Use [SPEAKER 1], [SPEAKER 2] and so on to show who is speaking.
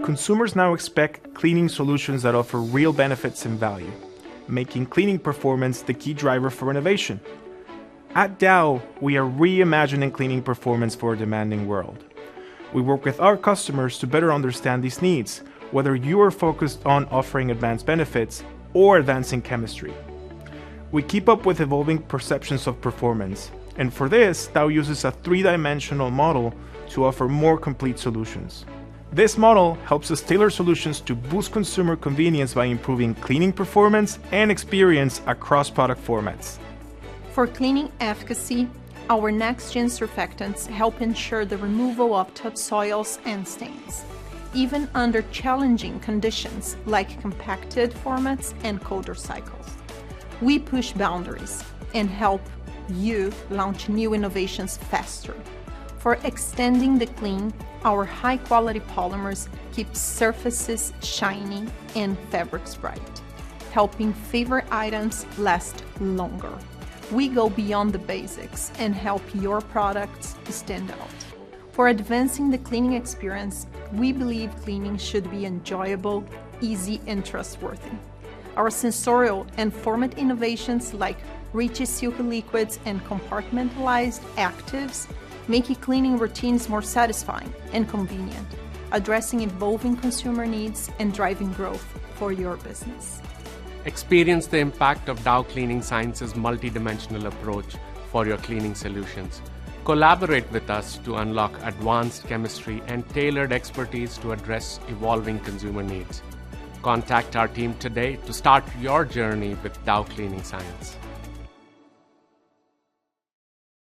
[SPEAKER 1] Consumers now expect cleaning solutions that offer real benefits and value, making cleaning performance the key driver for innovation. At Dow, we are reimagining cleaning performance for a demanding world. We work with our customers to better understand these needs, whether you are focused on offering advanced benefits or advancing chemistry. We keep up with evolving perceptions of performance, and for this, Dow uses a three-dimensional model to offer more complete solutions. This model helps us tailor solutions to boost consumer convenience by improving cleaning performance and experience across product formats.
[SPEAKER 2] For cleaning efficacy, our next-gen surfactants help ensure the removal of topsoils and stains, even under challenging conditions like compacted formats and colder cycles. We push boundaries and help you launch new innovations faster. For extending the clean, our high-quality polymers keep surfaces shiny and fabrics bright, helping favorite items last longer. We go beyond the basics and help your products stand out. For advancing the cleaning experience, we believe cleaning should be enjoyable, easy, and trustworthy. Our sensorial and format innovations like rich silky liquids and compartmentalized actives make cleaning routines more satisfying and convenient, addressing evolving consumer needs and driving growth for your business.
[SPEAKER 3] Experience the impact of Dow Cleaning Science's multidimensional approach for your cleaning solutions. Collaborate with us to unlock advanced chemistry and tailored expertise to address evolving consumer needs. Contact our team today to start your journey with Dow Cleaning Science.